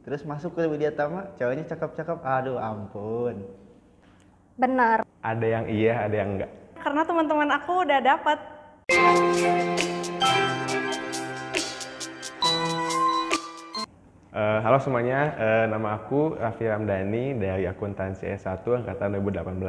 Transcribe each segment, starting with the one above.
terus masuk ke Widya Tama, ceweknya cakep-cakep, aduh ampun. Benar. Ada yang iya, ada yang enggak. Karena teman-teman aku udah dapat. Halo semuanya, nama aku Raffi Ramdhani dari akuntansi S1 angkatan 2018.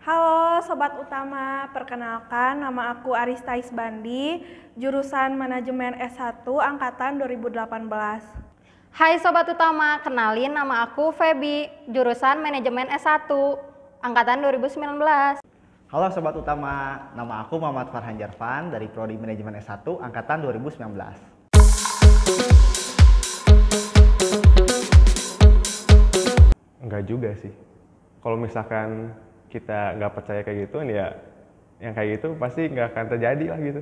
Halo Sobat Utama, perkenalkan nama aku Arista Isbandi, jurusan Manajemen S1 angkatan 2018. Hai Sobat Utama, kenalin nama aku Feby, jurusan Manajemen S1 angkatan 2019. Halo Sobat Utama, nama aku Muhammad Farhan Jarvan dari Prodi Manajemen S1 angkatan 2019. Enggak juga sih. Kalau misalkan kita nggak percaya kayak gitu, ya yang kayak gitu pasti nggak akan terjadi lah gitu.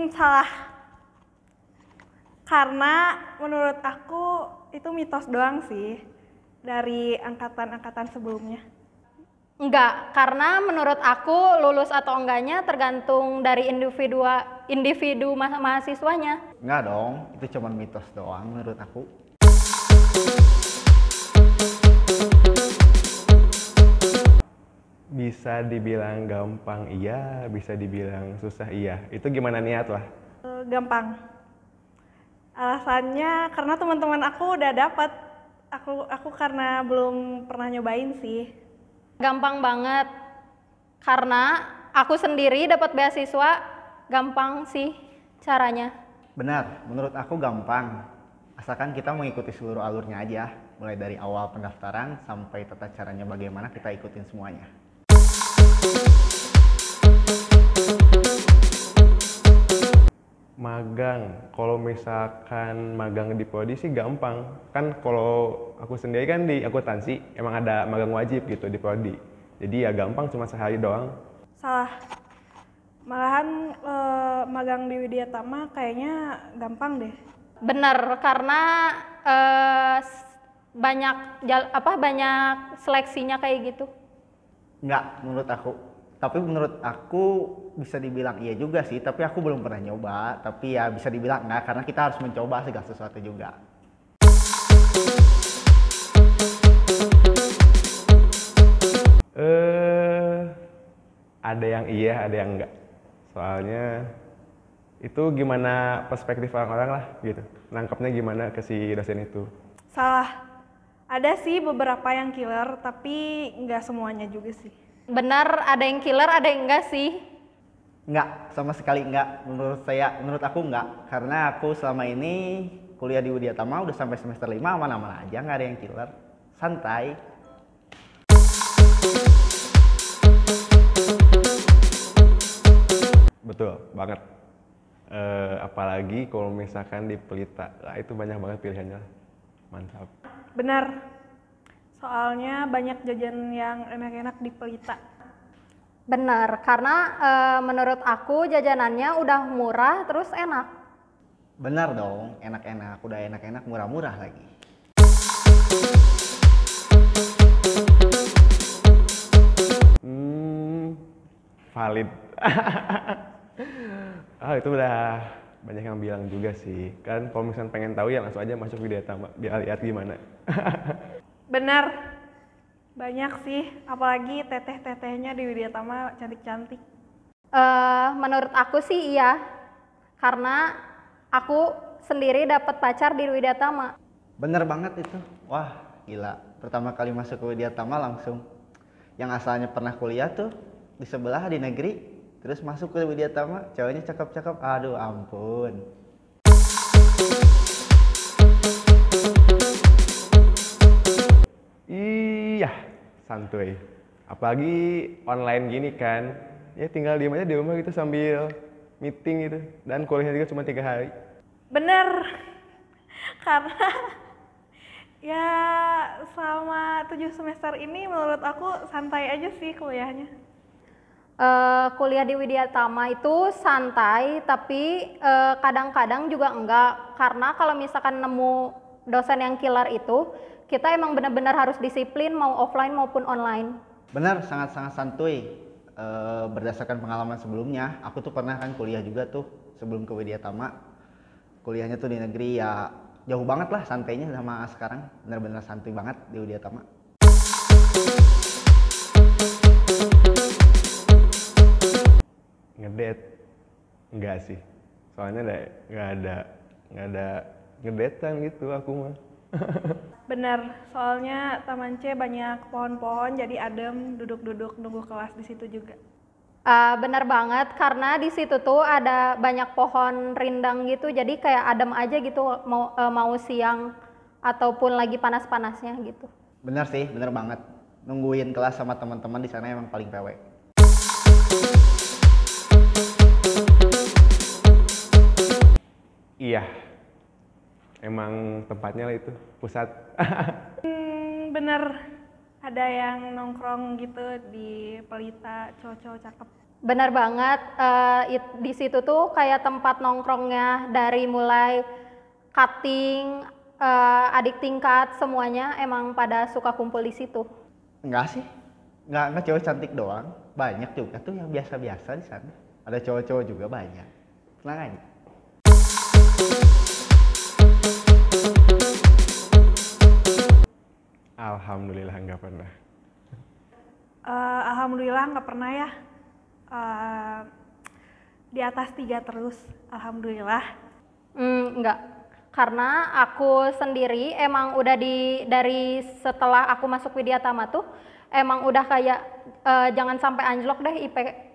Salah. Karena menurut aku itu mitos doang sih dari angkatan-angkatan sebelumnya. Enggak, karena menurut aku lulus atau enggaknya tergantung dari individu mahasiswanya. Enggak dong, itu cuma mitos doang menurut aku. Bisa dibilang gampang iya, bisa dibilang susah iya. Itu gimana niat lah. Gampang. Alasannya karena teman-teman aku udah dapat. Aku karena belum pernah nyobain sih. Gampang banget. Karena aku sendiri dapat beasiswa, gampang sih caranya. Benar, menurut aku gampang. Asalkan kita mengikuti seluruh alurnya aja. Mulai dari awal pendaftaran sampai tata caranya bagaimana kita ikutin semuanya. Magang, kalau misalkan magang di prodi sih gampang. Kan kalau aku sendiri kan di akuntansi, emang ada magang wajib gitu di prodi. Jadi ya gampang, cuma sehari doang. Salah. Malahan magang di Widya Tama kayaknya gampang deh. Bener, karena banyak seleksinya kayak gitu. Enggak, menurut aku. Tapi menurut aku bisa dibilang iya juga sih, tapi aku belum pernah nyoba. Tapi ya bisa dibilang enggak, karena kita harus mencoba segala sesuatu juga. Ada yang iya, ada yang enggak. Soalnya itu gimana perspektif orang-orang lah gitu. Nangkapnya gimana ke si dosen itu. Salah. Ada sih beberapa yang killer, tapi nggak semuanya juga sih. Benar, ada yang killer, ada yang enggak sih. Enggak, sama sekali enggak. Menurut aku enggak. Karena aku selama ini kuliah di Widya Tama udah sampai semester 5 aman-aman aja, nggak ada yang killer. Santai. Betul banget. Apalagi kalau misalkan di Pelita, itu banyak banget pilihannya. Mantap. Benar. Soalnya banyak jajan yang enak-enak di Pelita. Benar, karena menurut aku jajanannya udah murah terus enak. Benar dong, enak-enak. Udah enak-enak, murah-murah lagi. Valid. Itu udah banyak yang bilang juga sih. Kan kalau misalnya pengen tahu ya langsung aja masuk Widya Tama, biar lihat gimana. Benar. Banyak sih, apalagi teteh-tetehnya di Widya Tama cantik-cantik. Menurut aku sih iya, karena aku sendiri dapat pacar di Widya Tama. Bener banget itu. Wah, gila. Pertama kali masuk ke Widya Tama langsung. Yang asalnya pernah kuliah tuh di sebelah di negeri, terus masuk ke Widya Tama, ceweknya cakep-cakep, aduh ampun. Iya, santuy. Apalagi online gini kan, ya tinggal diem aja di rumah gitu sambil meeting gitu. Dan kuliahnya juga cuma 3 hari. Bener. Karena ya selama 7 semester ini menurut aku santai aja sih kuliahnya. Kuliah di Widya Tama itu santai, tapi kadang-kadang juga enggak. Karena kalau misalkan nemu dosen yang killer itu, kita emang benar-benar harus disiplin mau offline maupun online. Benar, sangat-sangat santuy. Berdasarkan pengalaman sebelumnya, aku tuh pernah kan kuliah juga tuh sebelum ke Widya Tama. kuliahnya tuh di negeri ya jauh banget lah santainya sama sekarang, bener-bener santai banget di Widya Tama. Ngedate? Enggak sih. Soalnya nggak ada ngedetan gitu aku mah. Bener, soalnya Taman C banyak pohon-pohon jadi adem, duduk-duduk nunggu kelas di situ juga. Bener banget, karena di situ tuh ada banyak pohon rindang gitu, jadi kayak adem aja gitu mau siang ataupun lagi panas-panasnya gitu. Bener sih, bener banget. Nungguin kelas sama teman-teman di sana emang paling PW. Iya. Emang tempatnya lah itu, pusat. Bener, ada yang nongkrong gitu di Pelita, cowok-cowok cakep. Bener banget, di situ tuh kayak tempat nongkrongnya dari mulai cutting, adik tingkat, semuanya emang pada suka kumpul di situ. Enggak sih, enggak cowok cantik doang. Banyak juga tuh yang biasa-biasa di sana. Ada cowok-cowok juga banyak. Tenang aja. Alhamdulillah nggak pernah. Alhamdulillah nggak pernah ya. Di atas 3 terus, alhamdulillah. Enggak, karena aku sendiri emang udah dari setelah aku masuk Widya Tama tuh emang udah kayak jangan sampai anjlok deh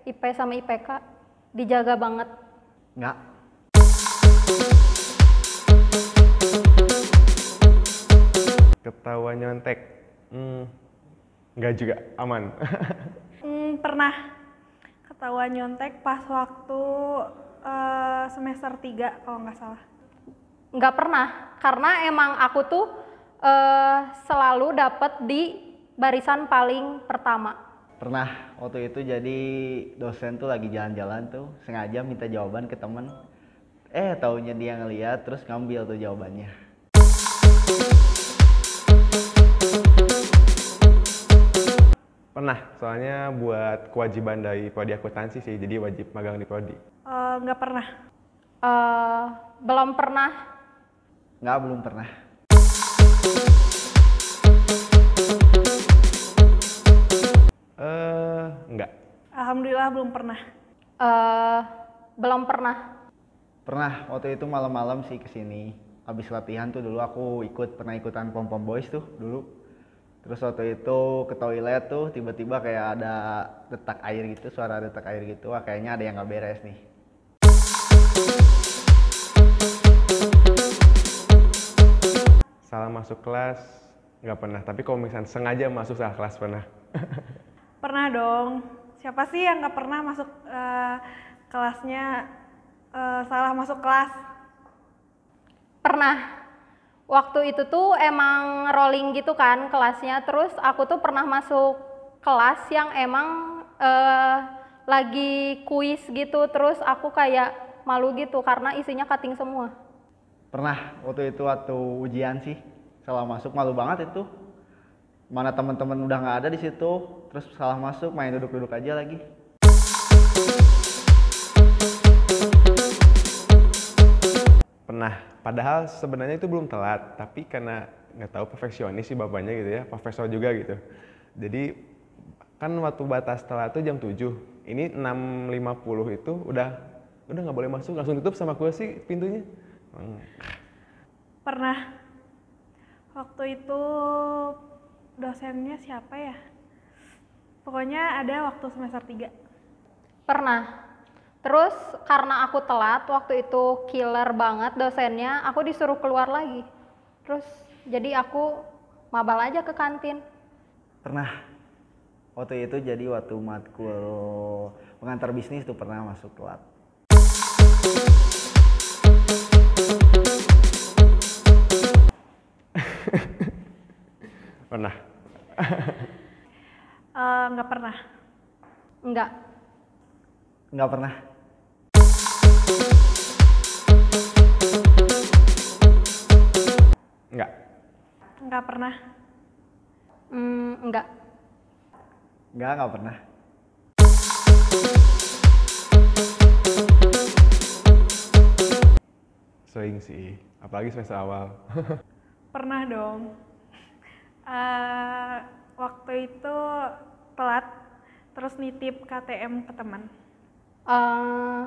IP sama IPK, dijaga banget. Enggak. Ketawa nyontek? Nggak juga, aman. Pernah ketahuan nyontek pas waktu semester 3 kalau nggak salah. Nggak pernah, karena emang aku tuh selalu dapet di barisan paling pertama. Pernah waktu itu jadi dosen tuh lagi jalan-jalan tuh sengaja minta jawaban ke temen. Taunya dia ngeliat terus ngambil tuh jawabannya. Pernah, soalnya buat kewajiban dari prodi akuntansi sih, jadi wajib magang di prodi. Nggak pernah. Belum pernah. Nggak, belum pernah. Enggak. Alhamdulillah belum pernah. Belum pernah. Pernah, waktu itu malam-malam sih kesini. Habis latihan tuh dulu aku pernah ikutan pom-pom boys tuh dulu. Terus waktu itu ke toilet tuh tiba-tiba kayak ada detak air gitu, suara detak air gitu. Wah, kayaknya ada yang nggak beres nih. Salah masuk kelas, nggak pernah. Tapi kalau misalnya sengaja masuk salah kelas pernah. Pernah dong. Siapa sih yang nggak pernah masuk kelasnya salah masuk kelas? Pernah. Waktu itu tuh emang rolling gitu kan kelasnya, terus aku tuh pernah masuk kelas yang emang lagi kuis gitu, terus aku kayak malu gitu karena isinya cutting semua. Pernah, waktu itu waktu ujian sih, salah masuk, malu banget itu. Mana teman-teman udah nggak ada di situ, terus salah masuk, main duduk-duduk aja lagi. Pernah, padahal sebenarnya itu belum telat, tapi karena nggak tahu perfeksionis sih bapaknya gitu ya, profesor juga gitu. Jadi kan waktu batas telat itu jam 7, ini 6.50 itu udah nggak boleh masuk, langsung tutup sama gue sih pintunya. Pernah. Waktu itu dosennya siapa ya? Pokoknya ada waktu semester 3. Pernah. Terus karena aku telat, waktu itu killer banget dosennya, aku disuruh keluar lagi. Terus jadi aku mabal aja ke kantin. Pernah. Waktu itu jadi waktu matkul pengantar bisnis tuh pernah masuk telat. Pernah. Nggak pernah. Enggak. Nggak pernah. Enggak. Nggak pernah. Enggak. Nggak pernah. Sering sih, apalagi semester awal. Pernah dong. Waktu itu telat, terus nitip KTM ke teman. Eh,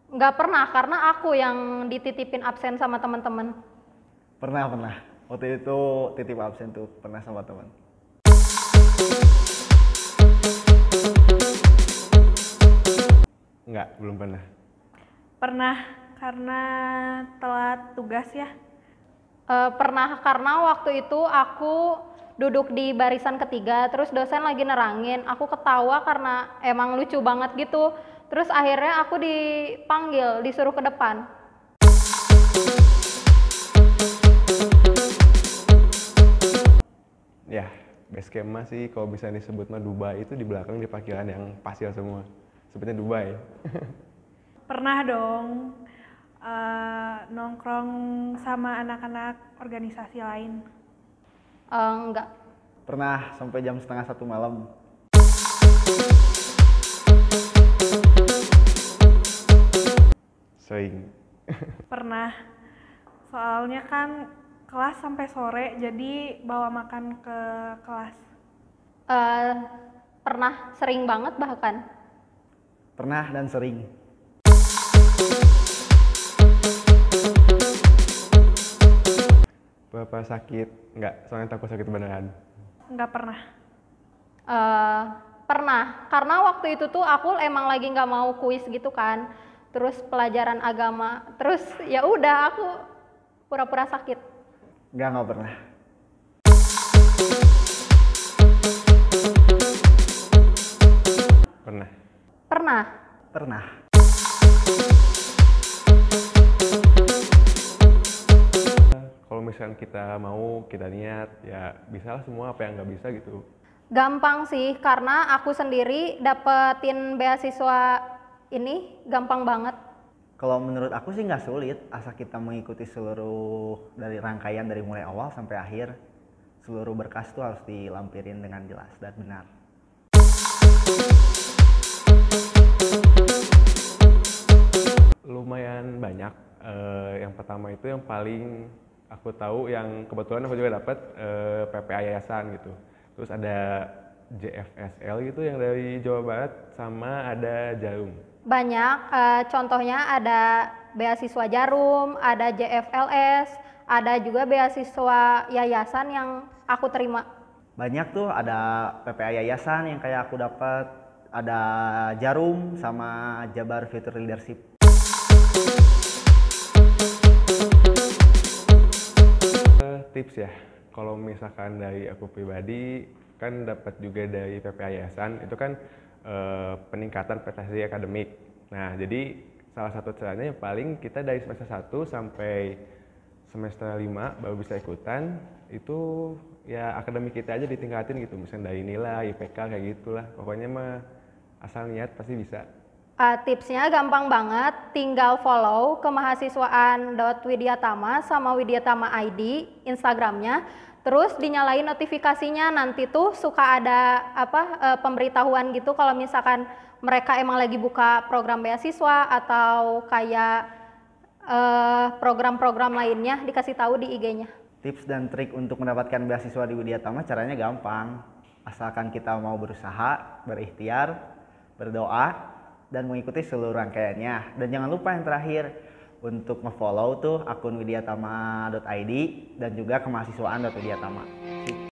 nggak pernah karena aku yang dititipin absen sama teman-teman. Pernah. Waktu itu titip absen tuh pernah sama teman. Enggak, belum pernah. Pernah karena telat tugas ya. Pernah karena waktu itu aku duduk di barisan ketiga, terus dosen lagi nerangin, aku ketawa karena emang lucu banget gitu. Terus akhirnya aku dipanggil, disuruh ke depan. Ya, base camp mah sih kalau bisa disebut mah Dubai itu di belakang di parkiran yang pasir semua. Sebutnya Dubai. Pernah dong nongkrong sama anak-anak organisasi lain. Enggak. Pernah sampai jam setengah 1 malam. Sering. Pernah. Soalnya kan kelas sampai sore, jadi bawa makan ke kelas. Eh, Pernah, sering banget bahkan. Pernah dan sering. Bapak sakit? Enggak, soalnya takut sakit beneran. Nggak pernah. Pernah, karena waktu itu tuh aku emang lagi nggak mau kuis gitu kan. Terus pelajaran agama, terus ya udah aku pura-pura sakit. Nggak pernah. Pernah. Pernah. Pernah. Kalau misalkan kita mau, kita niat, ya bisalah semua apa yang nggak bisa gitu. Gampang sih, karena aku sendiri dapetin beasiswa ini gampang banget. Kalau menurut aku sih nggak sulit, asal kita mengikuti seluruh dari rangkaian dari mulai awal sampai akhir. Seluruh berkas itu harus dilampirin dengan jelas dan benar. Lumayan banyak. Yang pertama itu yang paling aku tahu, yang kebetulan aku juga dapat PPA Yayasan gitu. Terus ada JFSL gitu yang dari Jawa Barat, sama ada Jarum. Banyak, contohnya ada beasiswa Jarum, ada JFLS, ada juga beasiswa yayasan yang aku terima. Banyak tuh, ada PPA Yayasan yang kayak aku dapat, ada Jarum sama Jabar Future Leadership. Tips ya, kalau misalkan dari aku pribadi kan dapat juga dari PPA Yayasan itu kan peningkatan prestasi akademik. Nah, jadi salah satu caranya yang paling kita dari semester 1 sampai semester 5 baru bisa ikutan, itu ya akademik kita aja ditingkatin gitu, misalnya dari nilai, IPK kayak gitulah. Pokoknya mah asal niat pasti bisa. Tipsnya gampang banget, tinggal follow kemahasiswaan.widyatama sama Widyatama ID Instagramnya, terus dinyalain notifikasinya, nanti tuh suka ada pemberitahuan gitu kalau misalkan mereka emang lagi buka program beasiswa atau kayak program-program lainnya, dikasih tahu di IG-nya. Tips dan trik untuk mendapatkan beasiswa di Widyatama caranya gampang. Asalkan kita mau berusaha, berikhtiar, berdoa, dan mengikuti seluruh rangkaiannya. Dan jangan lupa yang terakhir, untuk nge-follow tuh akun widyatama.id dan juga kemahasiswaan.widyatama.